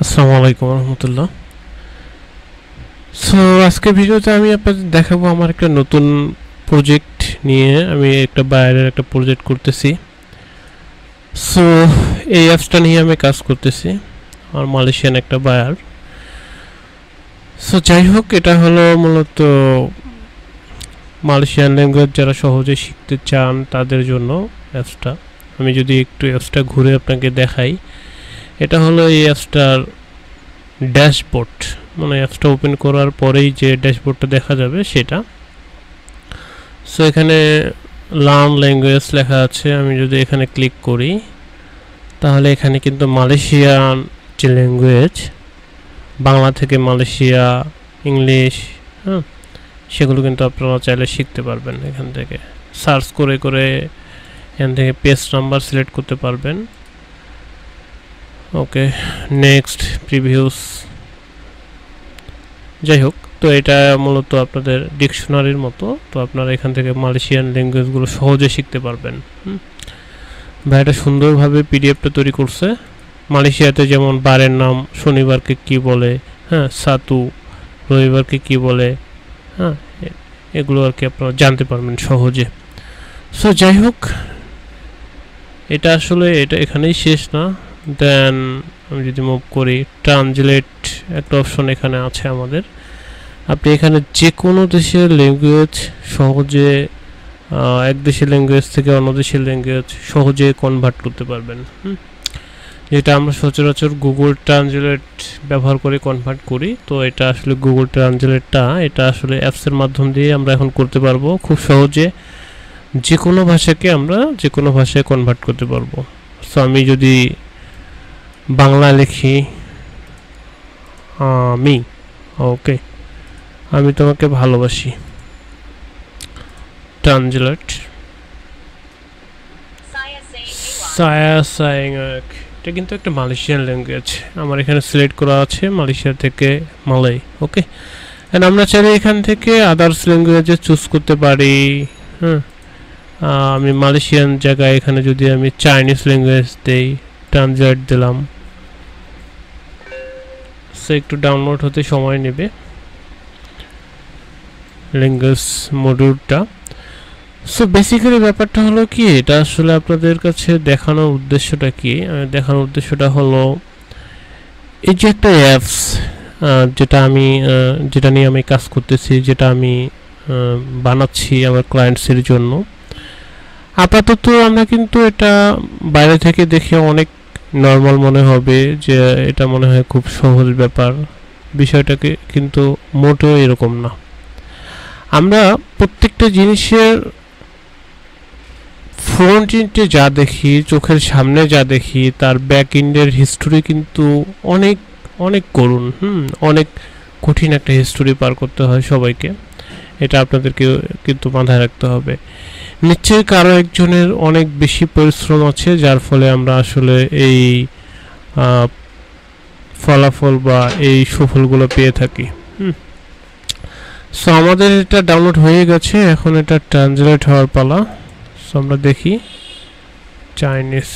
আসসালামু আলাইকুম রহমতুল্লাহ। সো আজকে ভিডিওতে আমি আপনাদের দেখাবো আমার একটা নতুন প্রজেক্ট নিয়ে। আমি একটা বাইরের একটা প্রজেক্ট করতেছি। সো এই অ্যাপসটা নিয়ে আমি কাজ করতেছি, আমার মালয়েশিয়ান একটা বায়ার। সো যাই হোক, এটা হলো মূলত মালয়েশিয়ান ল্যাঙ্গুয়েজ যারা সহজে শিখতে চান তাদের জন্য অ্যাপসটা। আমি যদি একটু অ্যাপসটা ঘুরে আপনাকে দেখাই, এটা হলো এই অ্যাপসটার ড্যাশবোর্ড, মানে অ্যাপসটা ওপেন করার পরেই যে ড্যাশবোর্ডটা দেখা যাবে সেটা। সো এখানে লার্ন ল্যাঙ্গুয়েজ লেখা আছে। আমি যদি এখানে ক্লিক করি তাহলে এখানে কিন্তু মালয়েশিয়ান যে ল্যাঙ্গুয়েজ, বাংলা থেকে মালয়েশিয়া, ইংলিশ, হ্যাঁ, সেগুলো কিন্তু আপনারা চাইলে শিখতে পারবেন। এখান থেকে সার্চ করে করে এখান থেকে পেজ নাম্বার সিলেক্ট করতে পারবেন। ওকে, নেক্সট, প্রিভিউস। যাই হোক, তো এটা মূলত আপনাদের ডিকশনারির মতো। তো আপনারা এখান থেকে মালয়েশিয়ান ল্যাঙ্গুয়েজগুলো সহজে শিখতে পারবেন। ভাই এটা সুন্দরভাবে পিডিএফটা তৈরি করছে। মালয়েশিয়াতে যেমন বারের নাম শনিবারকে কি বলে, হ্যাঁ, সাতু রবিবারকে কি বলে, হ্যাঁ, এগুলো আর কি আপনারা জানতে পারবেন সহজে। সো যাই হোক, এটা আসলে এটা এখানেই শেষ না। দেন আমি যদি মুভ করি, ট্রান্সলেট একটা অপশন এখানে আছে আমাদের। আপনি এখানে যে কোনো দেশের ল্যাঙ্গুয়েজ সহজে এক দেশের ল্যাঙ্গুয়েজ থেকে অন্য দেশের ল্যাঙ্গুয়েজ সহজে কনভার্ট করতে পারবেন। যেটা আমরা সচরাচর গুগল ট্রান্সলেট ব্যবহার করে কনভার্ট করি, তো এটা আসলে গুগল ট্রান্সলেটটা এটা আসলে অ্যাপসের মাধ্যম দিয়ে আমরা এখন করতে পারবো খুব সহজে। যে কোনো ভাষাকে আমরা যে কোনো ভাষায় কনভার্ট করতে পারবো। সো আমি যদি বাংলা লিখি, আমি, ওকে, আমি তোমাকে ভালোবাসি, ট্রান্সলেট সায়া সাইং। এটা কিন্তু একটা মালয়েশিয়ান ল্যাঙ্গুয়েজ, আমার এখানে সিলেক্ট করা আছে মালয়েশিয়া থেকে মালয়। ওকে, এন্ড আমরা চাইলে এখান থেকে আদার্স ল্যাঙ্গুয়েজে চুজ করতে পারি। হ্যাঁ, আমি মালয়েশিয়ান জায়গায় এখানে যদি আমি চাইনিজ ল্যাঙ্গুয়েজ দেই, ট্রান্সলেট দিলাম, সে একটু ডাউনলোড হতে সময় নেবে ল্যাঙ্গুয়েজ মডিউলটা। সো বেসিক্যালি ব্যাপারটা হলো কি, এটা আসলে আপনাদের কাছে দেখানোর উদ্দেশ্যটা কি? দেখানোর উদ্দেশ্যটা হলো এই যে একটা অ্যাপস যেটা নিয়ে আমি কাজ করতেছি, যেটা আমি বানাচ্ছি আমার ক্লায়েন্টসের জন্য। আপাতত আমরা কিন্তু এটা বাইরে থেকে দেখে অনেক নর্মাল মনে হবে, যে এটা মনে হয় খুব সহজ ব্যাপার। বিষয়টাকে কিন্তু মোটেও এরকম না। আমরা প্রত্যেকটা জিনিসের ফ্রন্ট এন্ডে যা দেখি, চোখের সামনে যা দেখি, তার ব্যাক এন্ডের হিস্টোরি কিন্তু অনেক অনেক করুণ, অনেক কঠিন একটা হিস্টোরি পার করতে হয় সবাইকে। এটা আপনাদেরকে কিন্তু মাথায় রাখতে হবে। নিশ্চয়ই কারো একজনের অনেক বেশি পরিশ্রম আছে, যার ফলে আমরা আসলে এই ফলাফল বা এই সুফলগুলো পেয়ে থাকি। সো আমাদের এটা ডাউনলোড হয়ে গেছে, এখন এটা ট্রান্সলেট হওয়ার পালা। সো আমরা দেখি চাইনিজ।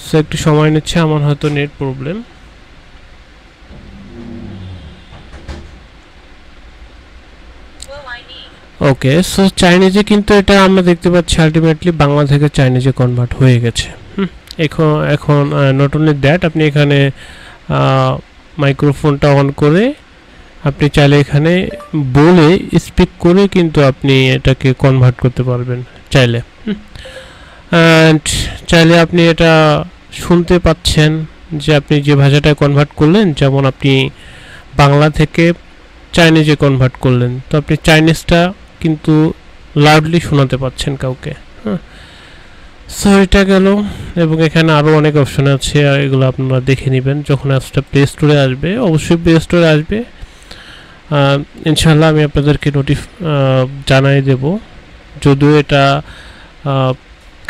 সো একটু সময় নিচ্ছে, আমার হয়তো নেট প্রবলেম। ওকে, সো চাইনিজে কিন্তু এটা আমরা দেখতে পাচ্ছি আলটিমেটলি বাংলা থেকে চাইনিজে কনভার্ট হয়ে গেছে। এখন নট অনলি দ্যাট, আপনি এখানে মাইক্রোফোনটা অন করে আপনি চাইলে এখানে বলে স্পিক করে কিন্তু আপনি এটাকে কনভার্ট করতে পারবেন চাইলে। অ্যান্ড চাইলে আপনি এটা শুনতে পাচ্ছেন যে আপনি যে ভাষাটায় কনভার্ট করলেন, যেমন আপনি বাংলা থেকে চাইনিজে কনভার্ট করলেন, তো আপনি চাইনিজটা কিন্তু লাউডলি শোনাতে পাচ্ছেন কাউকে। সো এটা গেল, এবং এখানে আরও অনেক অপশন আছে, এগুলো আপনারা দেখে নেবেন যখন অ্যাপসটা প্লে স্টোরে আসবে। অবশ্যই প্লে স্টোরে আসবে, ইনশাল্লাহ আমি আপনাদেরকে জানাই দেব। যদিও এটা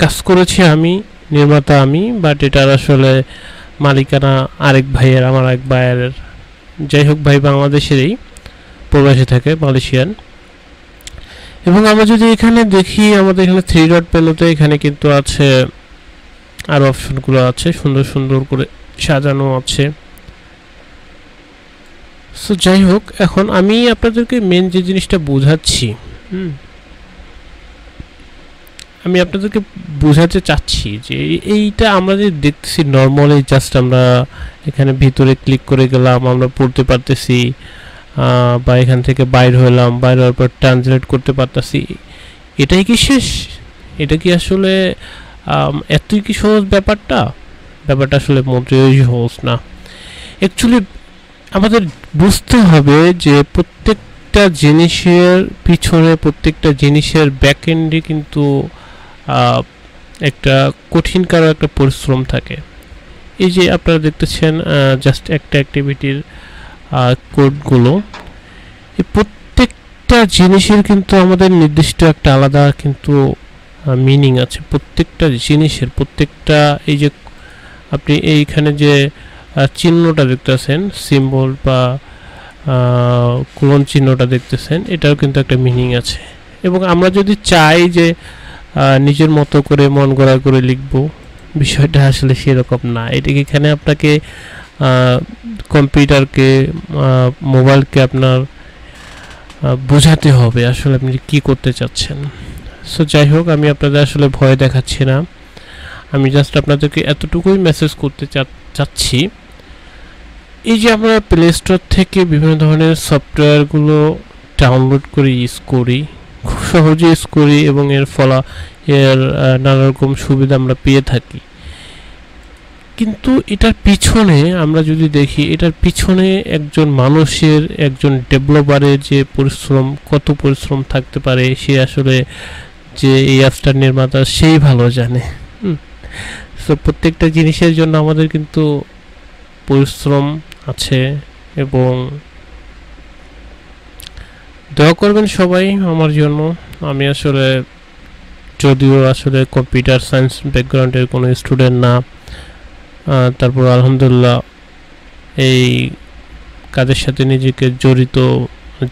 কাজ করেছি আমি, নির্মাতা আমি, বাট এটার আসলে মালিকানা আরেক ভাইয়ের, আমার এক ভাইয়ের। যাই হোক, ভাই বাংলাদেশেরই, প্রবাসী থাকে, মালয়েশিয়ান। এবং আমরা যদি এখানে দেখি, আমাদের এখানে 3 ডট মেনুতে এখানে কিন্তু আছে আরও অপশনগুলো আছে, সুন্দর সুন্দর করে সাজানো আছে। সো যাই হোক, এখন আমি আপনাদেরকে মেন যে জিনিসটা বোঝাচ্ছি, আমি আপনাদেরকে বোঝাতে চাচ্ছি যে এইটা আমরা যে দেখতেছি নর্মালি, জাস্ট আমরা এখানে ভিতরে ক্লিক করে গেলাম, আমরা পড়তে পারতেছি, বা এখান থেকে বাইর হলাম, বাইর হওয়ার পর ট্রান্সলেট করতে পারতেছি, এটাই কি শেষ? এটা কি আসলে এতই কি সহজ? ব্যাপারটা আসলে মোটেও সহজ না। অ্যাকচুয়ালি আমাদের বুঝতে হবে যে প্রত্যেকটা জিনিসের পিছনে, প্রত্যেকটা জিনিসের ব্যাক এন্ডে কিন্তু একটা কঠিন কারো একটা পরিশ্রম থাকে। এই যে আপনারা দেখতেছেন জাস্ট একটা অ্যাক্টিভিটির কোডগুলো, এই প্রত্যেকটা জিনিসের কিন্তু আমাদের নির্দিষ্ট একটা আলাদা কিন্তু মিনিং আছে। প্রত্যেকটা জিনিসের, প্রত্যেকটা, এই যে আপনি এইখানে যে চিহ্নটা দেখতেছেন, সিম্বল বা কোলন চিহ্নটা দেখতেছেন, এটাও কিন্তু একটা মিনিং আছে। এবং আমরা যদি চাই যে নিজের মতো করে মন গড়া করে লিখব, বিষয়টা আসলে সেরকম না। এটাকে এখানে আপনাকে কম্পিউটারকে, মোবাইলকে আপনার বোঝাতে হবে আসলে আপনি কি করতে চাচ্ছেন। সো যাই হোক, আমি আপনাদের আসলে ভয় দেখাচ্ছি না, আমি জাস্ট আপনাদেরকে এতটুকুই মেসেজ করতে চাচ্ছি। এই যে আমরা প্লে স্টোর থেকে বিভিন্ন ধরনের সফটওয়্যারগুলো ডাউনলোড করে ইউজ করি, খুব সহজে ইউজ করি, এবং এর নানা রকম সুবিধা আমরা পেয়ে থাকি। কিন্তু এটার পিছনে আমরা যদি দেখি, এটার পিছনে একজন মানুষের, একজন ডেভেলপারের যে পরিশ্রম, কত পরিশ্রম থাকতে পারে, সে আসলে যে এই অ্যাপসটার নির্মাতা, সেই ভালো জানে। সো প্রত্যেকটা জিনিসের জন্য আমাদের কিন্তু পরিশ্রম আছে, এবং দোয়া করবেন সবাই আমার জন্য। আমি আসলে, যদিও আসলে কম্পিউটার সায়েন্স ব্যাকগ্রাউন্ডের কোনো স্টুডেন্ট না, তারপর আলহামদুলিল্লাহ এই কাজের সাথে নিজেকে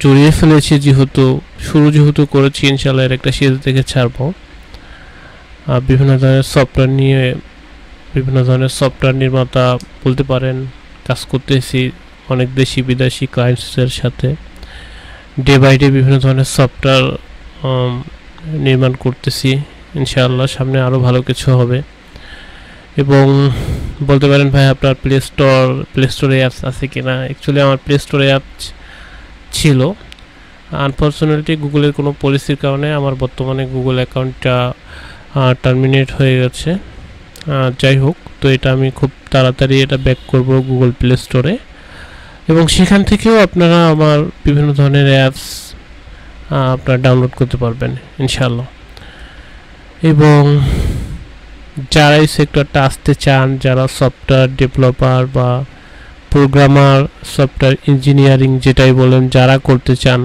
জড়িয়ে ফেলেছি, যেহেতু করেছি, ইনশাআল্লাহ এর একটা সিরিজ দেখে ছাড়বো। বিভিন্ন ধরনের সফটওয়্যার নিয়ে, বিভিন্ন ধরনের সফটওয়্যার নির্মাতা বলতে পারেন, কাজ করতেছি অনেক দেশি বিদেশি ক্লায়েন্টসের সাথে। ডে বাই ডে বিভিন্ন ধরনের সফটওয়্যার নির্মাণ করতেছি, ইনশাআল্লাহ সামনে আরও ভালো কিছু হবে। এবং বলতে পারেন, ভাই আপনার প্লে স্টোরে অ্যাপস আছে কিনা? অ্যাকচুয়ালি আমার প্লে স্টোরে অ্যাপস ছিল, আনফর্চুনেটলি গুগলের কোনো পলিসির কারণে আমার বর্তমানে গুগল অ্যাকাউন্টটা টার্মিনেট হয়ে গেছে। যাই হোক, তো এটা আমি খুব তাড়াতাড়ি এটা ব্যাক করব গুগল প্লে স্টোরে, এবং সেখান থেকেও আপনারা আমার বিভিন্ন ধরনের অ্যাপস আপনারা ডাউনলোড করতে পারবেন ইনশাআল্লাহ। এবং যারা এই সেক্টরটা আসতে চান, যারা সফটওয়্যার ডেভেলপার বা প্রোগ্রামার, সফটওয়্যার ইঞ্জিনিয়ারিং যেটাই বলেন, যারা করতে চান,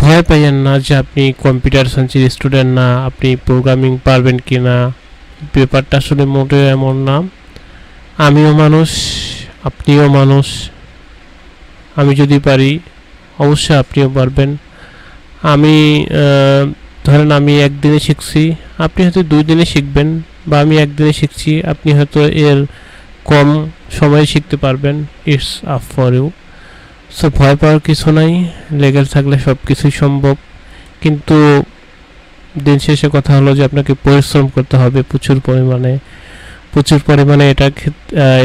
ভয় পাইয়েন না যে আপনি কম্পিউটার সায়েন্সের স্টুডেন্ট না, আপনি প্রোগ্রামিং পারবেন কি না। ব্যাপারটা আসলে মোটেও এমন না। আমিও মানুষ, আপনিও মানুষ। আমি যদি পারি, অবশ্যই আপনিও পারবেন। আমি ধরেন আমি একদিনে শিখছি, আপনি হয়তো 2 দিনে শিখবেন, বা আমি একদিনে শিখছি, আপনি হয়তো এর কম সময়ে শিখতে পারবেন। It's up for you. So ভয় পাওয়ার কিছু নাই, লেগে থাকলে সব কিছুই সম্ভব। কিন্তু দিন শেষে কথা হলো যে আপনাকে পরিশ্রম করতে হবে প্রচুর পরিমাণে,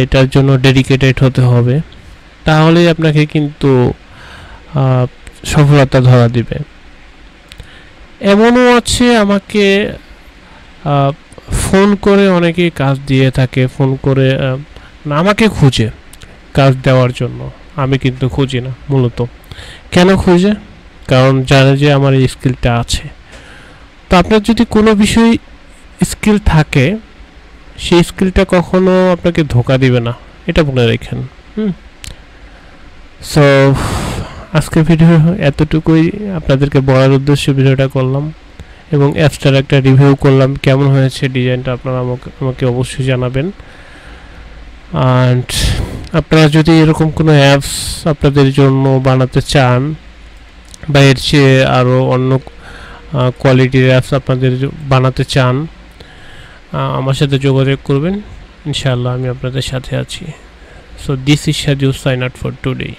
এটার জন্য ডেডিকেটেড হতে হবে, তাহলেই আপনাকে কিন্তু সফলতা ধরা দিবে। এমনও আছে, আমাকে ফোন করে অনেকেই কাজ দিয়ে থাকে, ফোন করে আমাকে খুঁজে কাজ দেওয়ার জন্য। আমি কিন্তু খুঁজি না মূলত। কেন খুঁজে? কারণ জানে যে আমার এই স্কিলটা আছে। তো আপনার যদি কোনো বিষয় স্কিল থাকে, সেই স্কিলটা কখনো আপনাকে ধোকা দিবে না, এটা মনে রাখেন। সো আজকের ভিডিও এতটুকুই, আপনাদেরকে বলার উদ্দেশ্যে ভিডিওটা করলাম, এবং অ্যাপসটার একটা রিভিউ করলাম, কেমন হয়েছে ডিজাইনটা আপনারা আমাকে অবশ্যই জানাবেন। অ্যান্ড আপনারা যদি এরকম কোনো অ্যাপস আপনাদের জন্য বানাতে চান, বা এর চেয়ে আরও অন্য কোয়ালিটির অ্যাপস আপনাদের বানাতে চান, আমার সাথে যোগাযোগ করবেন, ইনশাআল্লাহ আমি আপনাদের সাথে আছি। So this is Saju sign out for today.